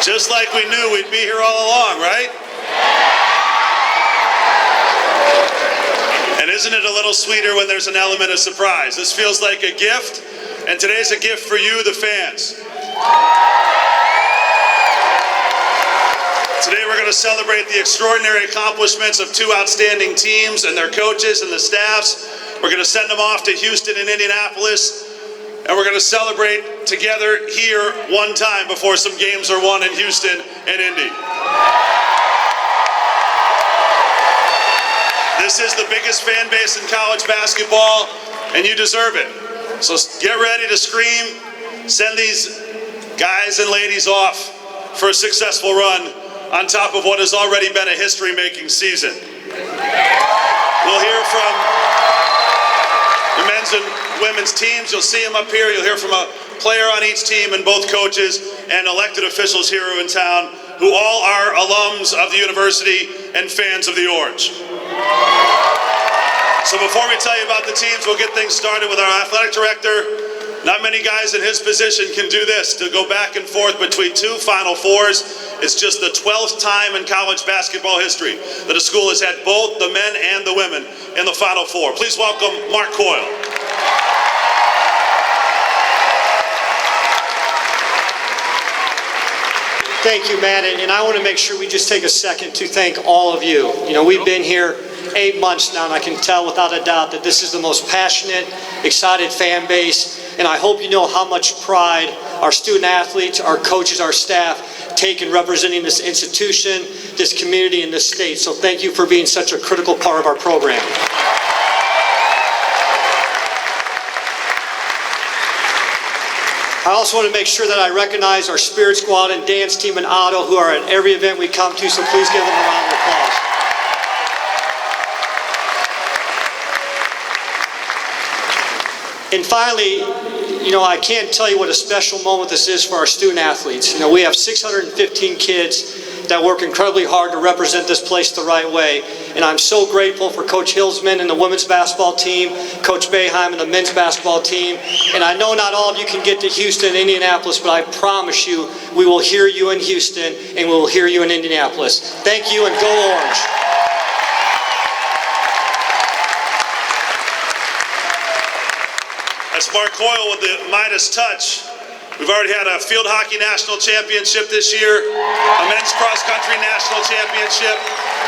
Just like we knew we'd be here all along, right? And isn't it a little sweeter when there's an element of surprise? This feels like a gift, and today's a gift for you, the fans. Today we're going to celebrate the extraordinary accomplishments of two outstanding teams and their coaches and the staffs. We're going to send them off to Houston and Indianapolis. And we're going to celebrate together here one time before some games are won in Houston and Indy. This is the biggest fan base in college basketball, and you deserve it. So get ready to scream. Send these guys and ladies off for a successful run on top of what has already been a history-making season. We'll hear from the men's and women's teams. You'll see them up here. You'll hear from a player on each team and both coaches and elected officials here in town who all are alums of the university and fans of the Orange. So before we tell you about the teams, we'll get things started with our athletic director. Not many guys in his position can do this, to go back and forth between two Final Fours. It's just the 12th time in college basketball history that a school has had both the men and the women in the Final Four. Please welcome Mark Coyle. Thank you, Matt, and I want to make sure we just take a second to thank all of you. You know, we've been here 8 months now, and I can tell without a doubt that this is the most passionate, excited fan base, and I hope you know how much pride our student athletes, our coaches, our staff take in representing this institution, this community, and this state. So thank you for being such a critical part of our program. I also want to make sure that I recognize our Spirit Squad and dance team in Otto, who are at every event we come to, so please give them a round of applause. And finally, you know, I can't tell you what a special moment this is for our student athletes. You know, we have 615 kids that work incredibly hard to represent this place the right way. And I'm so grateful for Coach Hillsman and the women's basketball team, Coach Boeheim and the men's basketball team. And I know not all of you can get to Houston and Indianapolis, but I promise you, we will hear you in Houston and we will hear you in Indianapolis. Thank you, and go Orange. That's Mark Coyle with the Midas touch. We've already had a field hockey national championship this year, a men's cross-country national championship,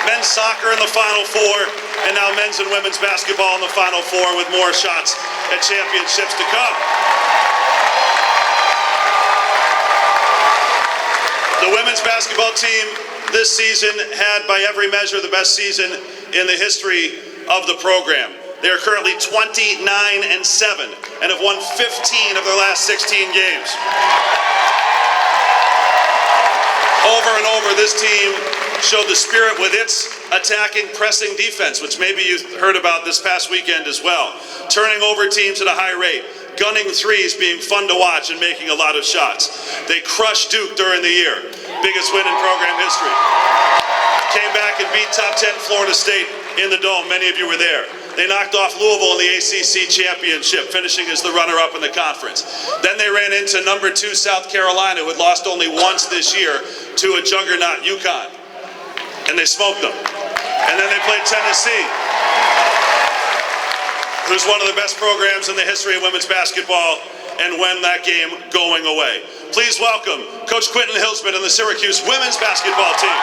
men's soccer in the Final Four, and now men's and women's basketball in the Final Four, with more shots at championships to come. The women's basketball team this season had, by every measure, the best season in the history of the program. They are currently 29-7 and have won 15 of their last 16 games. Over and over, this team showed the spirit with its attacking, pressing defense, which maybe you heard about this past weekend as well. Turning over teams at a high rate, gunning threes, being fun to watch, and making a lot of shots. They crushed Duke during the year, biggest win in program history. Came back and beat top 10 Florida State in the Dome. Many of you were there. They knocked off Louisville in the ACC championship, finishing as the runner-up in the conference. Then they ran into number 2 South Carolina, who had lost only once this year to a juggernaut UConn. And they smoked them. And then they played Tennessee, who's one of the best programs in the history of women's basketball, and win that game going away. Please welcome Coach Quentin Hillsman and the Syracuse women's basketball team.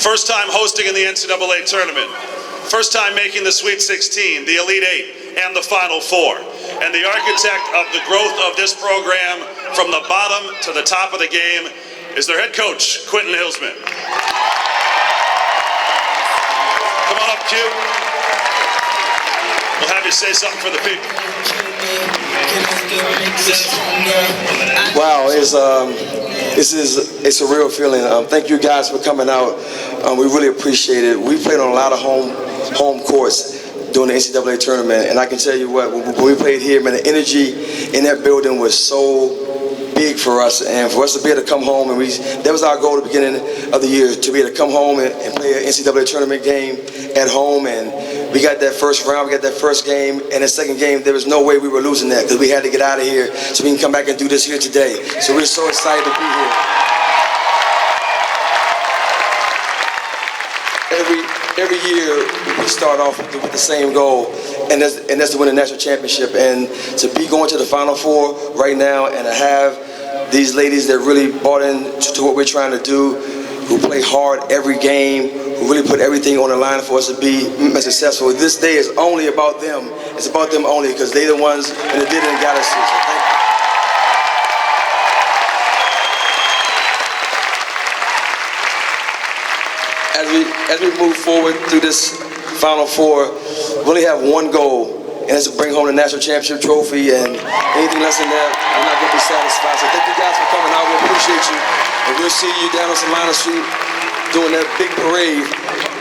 First time hosting in the NCAA tournament. First time making the Sweet 16, the Elite Eight, and the Final Four. And the architect of the growth of this program from the bottom to the top of the game is their head coach, Quentin Hillsman. Come on up, Q. We'll have you say something for the people. Wow, it's a real feeling. Thank you guys for coming out. We really appreciate it. We played on a lot of home courts during the NCAA tournament, and I can tell you what, when we played here, man, the energy in that building was so big for us, and for us to be able to come home, and that was our goal at the beginning of the year, to be able to come home and play an NCAA tournament game at home. And we got that first round, we got that first game, and the second game, there was no way we were losing that, because we had to get out of here so we can come back and do this here today. So we're so excited to be here. Every year we start off with the same goal, and that's to win a national championship. And to be going to the Final Four right now, and to have these ladies that really bought into what we're trying to do, who play hard every game, who really put everything on the line for us to be successful. This day is only about them. It's about them only, because they're the ones that did it and got us here. So thank you. As we move forward through this Final Four, we only have one goal, and that's to bring home the national championship trophy, and anything less than that, we're not going to be satisfied. So thank you guys for coming out. We appreciate you, and we'll see you down on Salina Street doing that big parade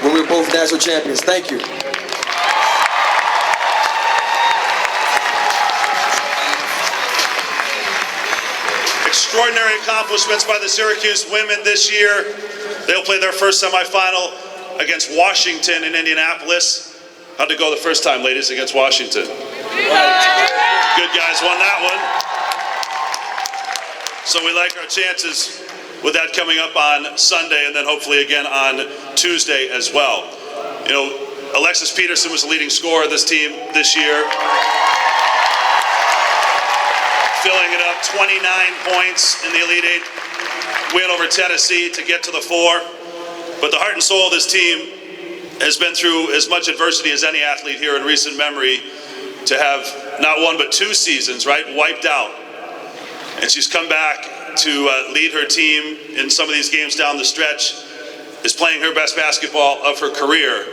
when we're both national champions. Thank you. Extraordinary accomplishments by the Syracuse women this year. They'll play their first semifinal against Washington in Indianapolis. How'd it go the first time, ladies, against Washington? Good guys won that one. So we like our chances with that coming up on Sunday, and then hopefully again on Tuesday as well. You know, Alexis Peterson was the leading scorer of this team this year, filling it up, 29 points in the Elite Eight win over Tennessee to get to the 4. But the heart and soul of this team has been through as much adversity as any athlete here in recent memory, to have not one but 2 seasons, right, wiped out. And she's come back to lead her team in some of these games down the stretch, is playing her best basketball of her career.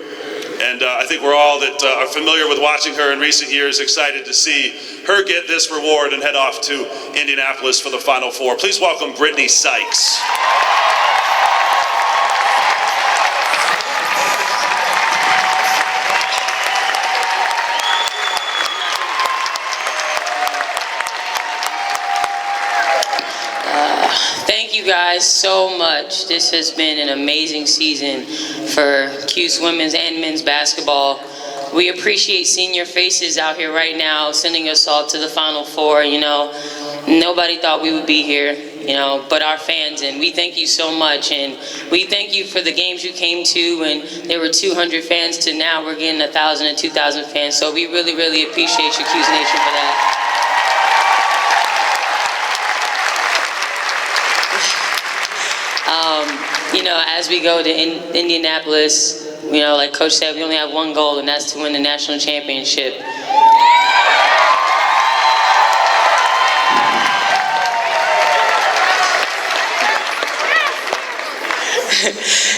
And I think we're all that are familiar with watching her in recent years excited to see her get this reward and head off to Indianapolis for the Final Four. Please welcome Brittany Sykes. Thank you guys so much. This has been an amazing season for Cuse women's and men's basketball. We appreciate seeing your faces out here right now, sending us all to the Final Four. You know, nobody thought we would be here, you know, but our fans, and we thank you so much. And we thank you for the games you came to when there were 200 fans to now we're getting 1,000 and 2,000 fans. So we really, really appreciate you, Cuse Nation, for that. You know, as we go to Indianapolis, you know, like Coach said, we only have one goal, and that's to win the national championship.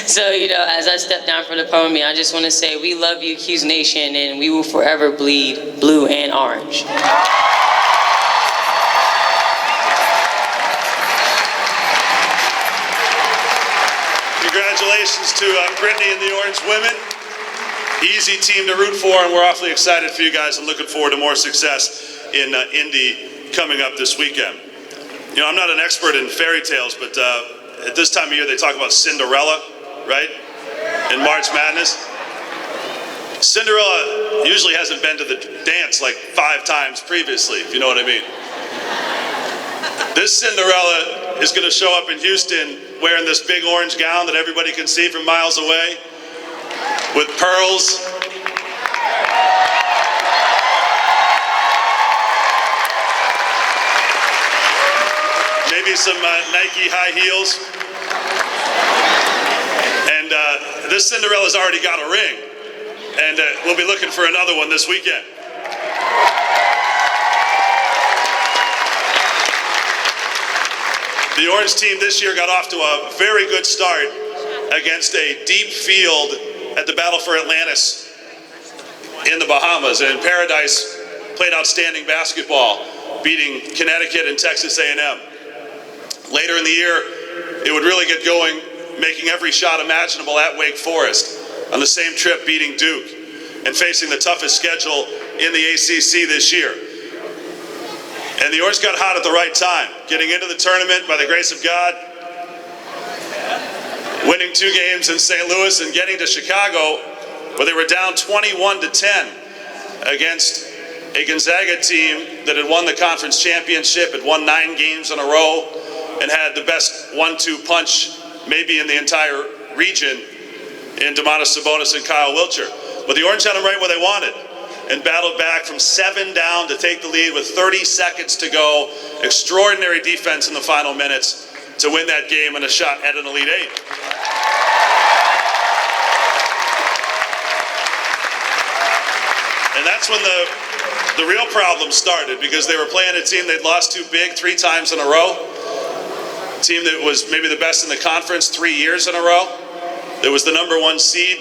So, you know, as I step down from the podium, I just want to say we love you, Cuse Nation, and we will forever bleed blue and orange. Congratulations to Brittany and the Orange women. Easy team to root for, and we're awfully excited for you guys and looking forward to more success in Indy coming up this weekend. You know, I'm not an expert in fairy tales, but at this time of year they talk about Cinderella, right? In March Madness. Cinderella usually hasn't been to the dance like 5 times previously, if you know what I mean. This Cinderella is going to show up in Houston wearing this big orange gown that everybody can see from miles away, with pearls. Maybe some Nike high heels. And this Cinderella's already got a ring, and we'll be looking for another one this weekend. The Orange team this year got off to a very good start against a deep field at the Battle for Atlantis in the Bahamas. And Paradise played outstanding basketball, beating Connecticut and Texas A&M. Later in the year, it would really get going, making every shot imaginable at Wake Forest. On the same trip, beating Duke and facing the toughest schedule in the ACC this year. And the Orange got hot at the right time, getting into the tournament by the grace of God, winning 2 games in St. Louis and getting to Chicago where they were down 21-10 against a Gonzaga team that had won the conference championship, had won 9 games in a row, and had the best 1-2 punch maybe in the entire region in Domantas Sabonis and Kyle Wiltshire. But the Orange had them right where they wanted and battled back from 7 down to take the lead with 30 seconds to go. Extraordinary defense in the final minutes to win that game and a shot at an Elite Eight. And that's when the real problem started, because they were playing a team they'd lost to big 3 times in a row. A team that was maybe the best in the conference 3 years in a row. That was the #1 seed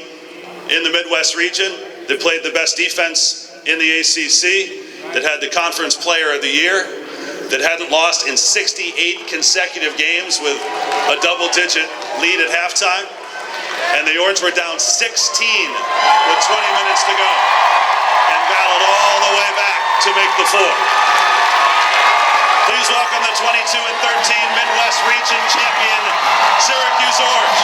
in the Midwest region. That played the best defense in the ACC, that had the Conference Player of the Year, that hadn't lost in 68 consecutive games with a double-digit lead at halftime. And the Orange were down 16 with 20 minutes to go and battled all the way back to make the 4. Please welcome the 22-13 Midwest Region champion, Syracuse Orange.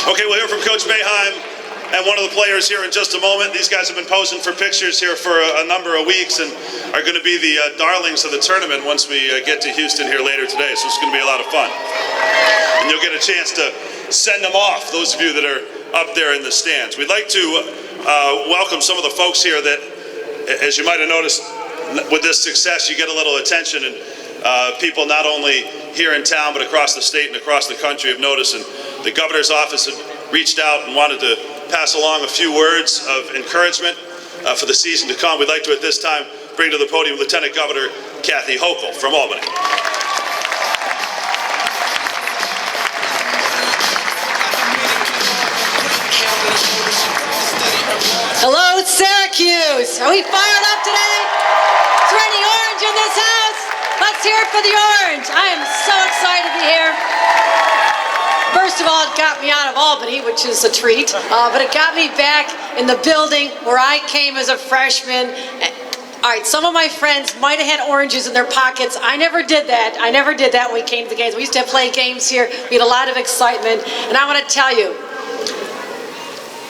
Okay, we'll hear from Coach Boeheim and one of the players here in just a moment. These guys have been posing for pictures here for a number of weeks and are going to be the darlings of the tournament once we get to Houston here later today. So it's going to be a lot of fun. And you'll get a chance to send them off, those of you that are up there in the stands. We'd like to welcome some of the folks here that, as you might have noticed, with this success, you get a little attention, and people not only here in town but across the state and across the country have noticed. And the governor's office had reached out and wanted to pass along a few words of encouragement for the season to come. We'd like to at this time bring to the podium Lieutenant Governor Kathy Hochul from Albany. Hello, Syracuse. Are we fired up today? Is there any orange in this house? Let's hear it for the Orange. I am so excited to be here. First of all, it got me out of Albany, which is a treat, but it got me back in the building where I came as a freshman. All right, some of my friends might have had oranges in their pockets. I never did that. I never did that when we came to the games. We used to play games here. We had a lot of excitement. And I want to tell you,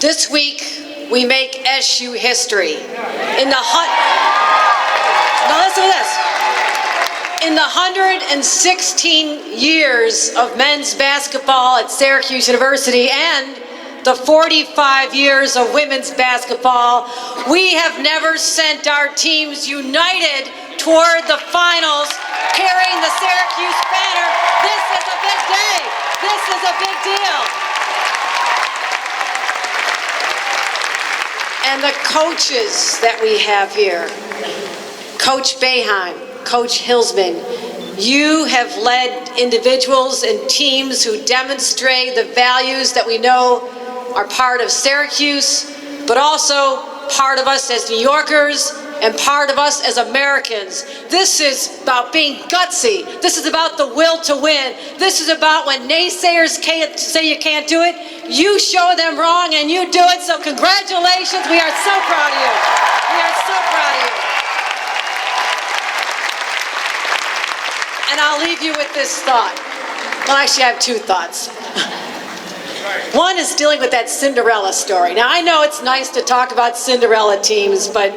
this week we make SU history. Now listen to this. In the 116 years of men's basketball at Syracuse University and the 45 years of women's basketball, we have never sent our teams united toward the finals, carrying the Syracuse banner. This is a big day. This is a big deal. And the coaches that we have here, Coach Boeheim, Coach Hillsman, you have led individuals and teams who demonstrate the values that we know are part of Syracuse, but also part of us as New Yorkers and part of us as Americans. This is about being gutsy. This is about the will to win. This is about when naysayers say you can't do it, you show them wrong and you do it. So congratulations. We are so proud of you. We are so proud of you. And I'll leave you with this thought. Well, actually, I have two thoughts. One is dealing with that Cinderella story. Now, I know it's nice to talk about Cinderella teams, but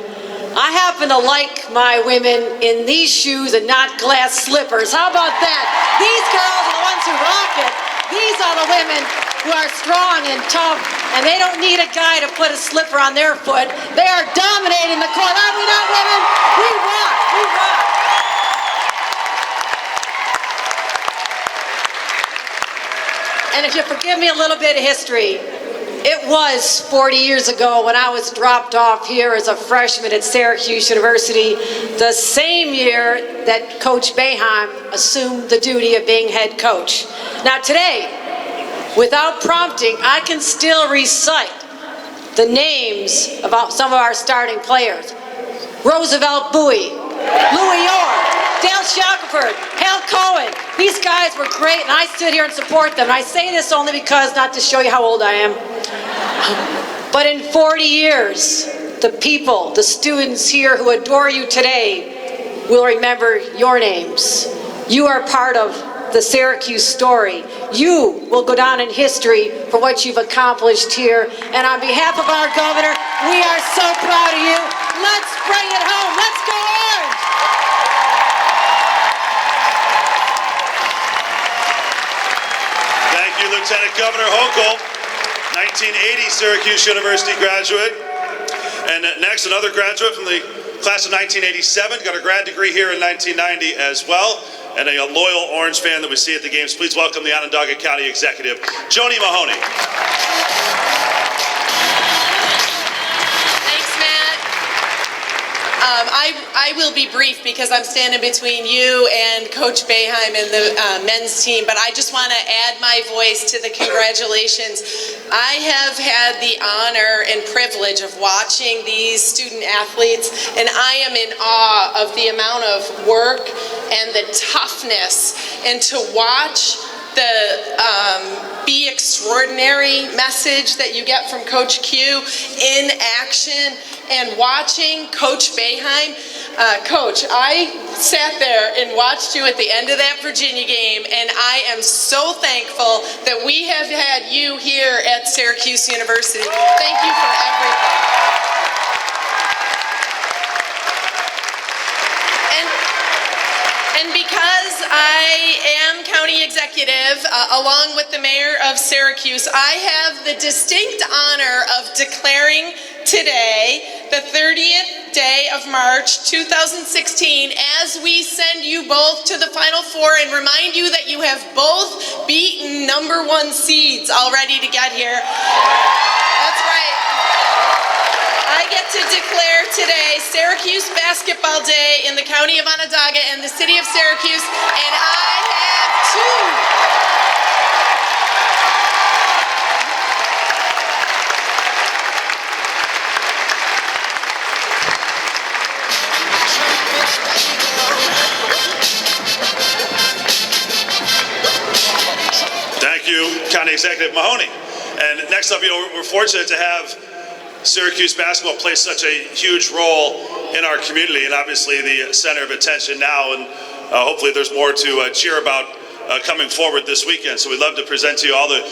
I happen to like my women in these shoes and not glass slippers. How about that? These girls are the ones who rock it. These are the women who are strong and tough, and they don't need a guy to put a slipper on their foot. They are dominating the court. Are we not, women? We rock. We rock. And if you forgive me a little bit of history, it was 40 years ago when I was dropped off here as a freshman at Syracuse University, the same year that Coach Boeheim assumed the duty of being head coach. Now today, without prompting, I can still recite the names of some of our starting players. Roosevelt Bowie, Louis Orr, Dale Shackelford, Hal Cohen. These guys were great, and I sit here and support them. And I say this only because, not to show you how old I am, but in 40 years, the people, the students here who adore you today will remember your names. You are part of the Syracuse story. You will go down in history for what you've accomplished here. And on behalf of our governor, we are so proud of you. Let's bring it home. Let's go Orange! Thank you, Lieutenant Governor Hochul, 1980 Syracuse University graduate. And next, another graduate from the class of 1987, got a grad degree here in 1990 as well, and a loyal Orange fan that we see at the games. Please welcome the Onondaga County Executive, Joanie Mahoney. Thanks, Matt. I will be brief because I'm standing between you and Coach Boeheim and the men's team, but I just want to add my voice to the congratulations. I have had the honor and privilege of watching these student athletes, and I am in awe of the amount of work and the toughness, and to watch the Be Extraordinary message that you get from Coach Q in action, and watching Coach Boeheim. Coach, I sat there and watched you at the end of that Virginia game, and I am so thankful that we have had you here at Syracuse University. Thank you for everything. And because I am county executive, along with the mayor of Syracuse, I have the distinct honor of declaring today, the 30th day of March 2016, as we send you both to the Final Four and remind you that you have both beaten #1 seeds already to get here. That's right. I get to declare today Syracuse Basketball Day in the county of Onondaga and the city of Syracuse, and I have two. Thank you, County Executive Mahoney. And next up, we're fortunate to have Syracuse basketball plays such a huge role in our community, and obviously the center of attention now, and hopefully there's more to cheer about coming forward this weekend. So we'd love to present to you all the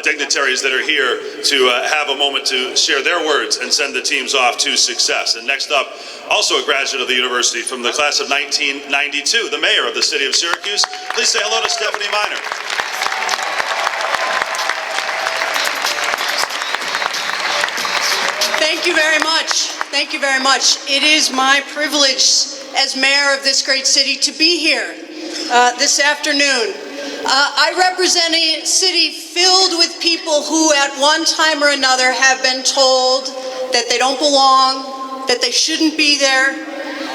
dignitaries that are here to have a moment to share their words and send the teams off to success. And next up, also a graduate of the university from the class of 1992, the mayor of the city of Syracuse. Please say hello to Stephanie Miner. Thank you very much. Thank you very much. It is my privilege as mayor of this great city to be here this afternoon. I represent a city filled with people who at one time or another have been told that they don't belong, that they shouldn't be there,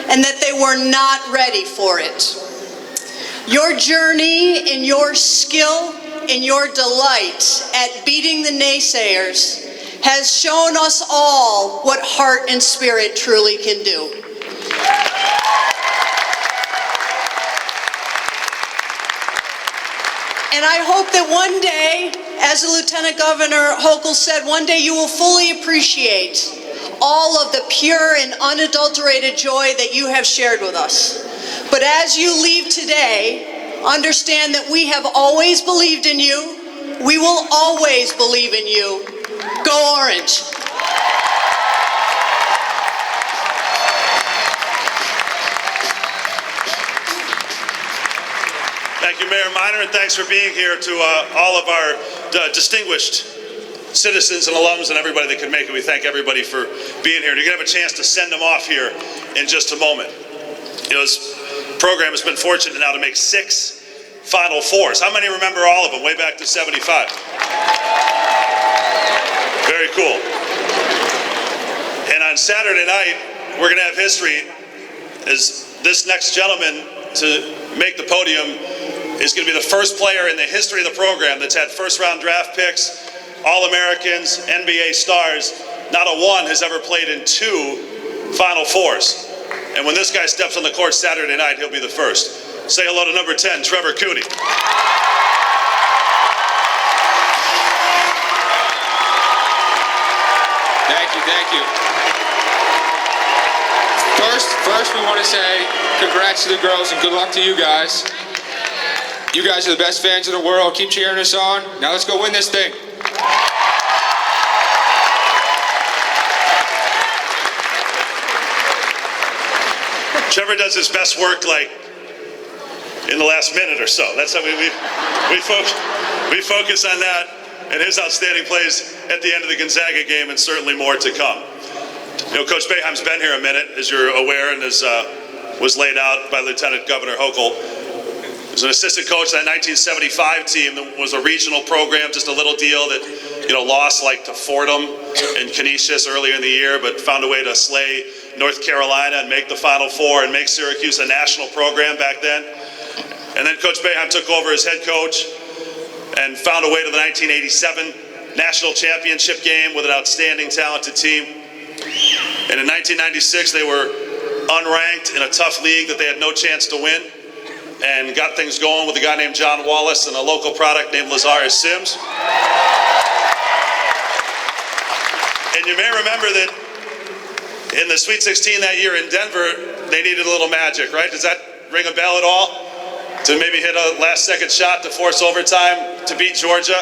and that they were not ready for it. Your journey and your skill and your delight at beating the naysayers has shown us all what heart and spirit truly can do. And I hope that one day, as Lieutenant Governor Hochul said, one day you will fully appreciate all of the pure and unadulterated joy that you have shared with us. But as you leave today, understand that we have always believed in you. We will always believe in you. Go Orange. Thank you, Mayor Miner, and thanks for being here to all of our distinguished citizens and alums and everybody that could make it. We thank everybody for being here. You're going to have a chance to send them off here in just a moment. You know, this program has been fortunate now to make 6 Final Fours. How many remember all of them way back to 75? Very cool. And on Saturday night, we're going to have history as this next gentleman to make the podium is going to be the first player in the history of the program that's had first-round draft picks, All-Americans, NBA stars. Not a one has ever played in 2 Final Fours. And when this guy steps on the court Saturday night, he'll be the first. Say hello to number 10, Trevor Cooney. Thank you. First we want to say congrats to the girls and good luck to you guys. You guys are the best fans in the world. Keep cheering us on. Now let's go win this thing. Trevor does his best work like in the last minute or so. That's how we focus on that and his outstanding plays at the end of the Gonzaga game, and certainly more to come. You know, Coach Boeheim's been here a minute, as you're aware, and as was laid out by Lieutenant Governor Hochul. He was an assistant coach of that 1975 team that was a regional program, just a little deal that, you know, lost like to Fordham and Canisius earlier in the year, but found a way to slay North Carolina and make the Final Four and make Syracuse a national program back then. And then Coach Boeheim took over as head coach and found a way to the 1987 national championship game with an outstanding, talented team. And in 1996, they were unranked in a tough league that they had no chance to win, and got things going with a guy named John Wallace and a local product named Lazarus Sims. And you may remember that in the Sweet 16 that year in Denver, they needed a little magic, right? Does that ring a bell at all? To maybe hit a last-second shot to force overtime to beat Georgia,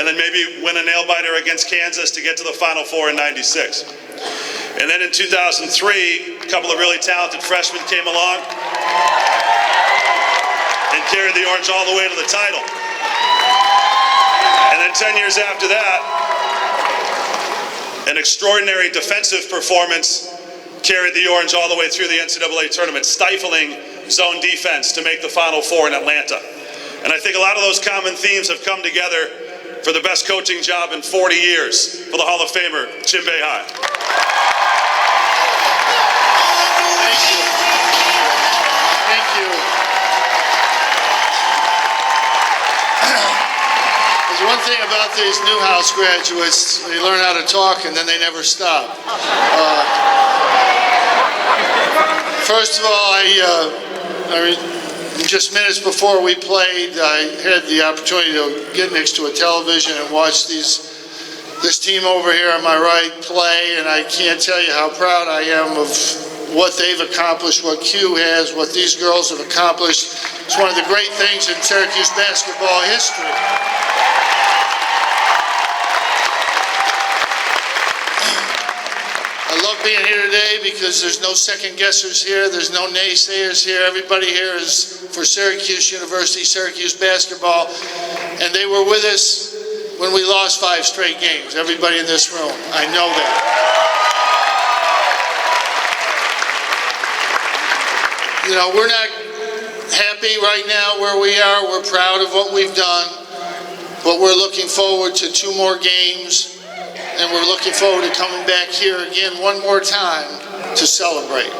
and then maybe win a nail-biter against Kansas to get to the Final Four in '96. And then in 2003, a couple of really talented freshmen came along and carried the Orange all the way to the title. And then 10 years after that, an extraordinary defensive performance carried the Orange all the way through the NCAA tournament, stifling zone defense to make the Final Four in Atlanta. And I think a lot of those common themes have come together for the best coaching job in 40 years for the Hall of Famer, Jim Boeheim. Thank you. There's one thing about these Newhouse graduates, they learn how to talk and then they never stop. First of all, just minutes before we played, I had the opportunity to get next to a television and watch these this team over here on my right play, and I can't tell you how proud I am of what they've accomplished, what Q has, what these girls have accomplished. It's one of the great things in Syracuse basketball history. I love being here today because there's no second guessers here, there's no naysayers here. Everybody here is for Syracuse University, Syracuse basketball, and they were with us when we lost 5 straight games. Everybody in this room, I know that. You know, we're not happy right now where we are. We're proud of what we've done, but we're looking forward to 2 more games, and we're looking forward to coming back here again one more time to celebrate.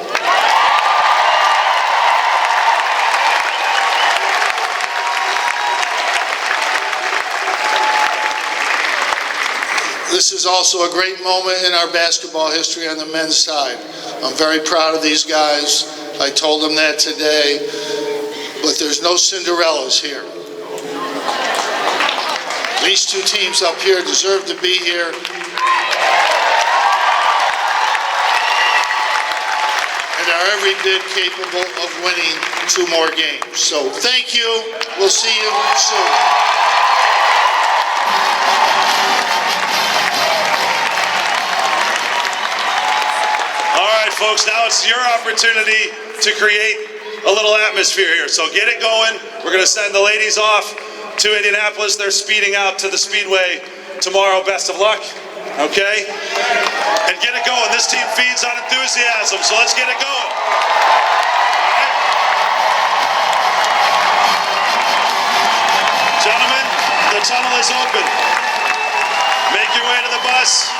This is also a great moment in our basketball history on the men's side. I'm very proud of these guys. I told them that today, but there's no Cinderellas here. These 2 teams up here deserve to be here. And are every bit capable of winning 2 more games. So thank you. We'll see you soon. Folks, now it's your opportunity to create a little atmosphere here. So get it going. We're going to send the ladies off to Indianapolis. They're speeding out to the Speedway tomorrow. Best of luck. Okay? And get it going. This team feeds on enthusiasm, so let's get it going. All right? Gentlemen, the tunnel is open. Make your way to the bus.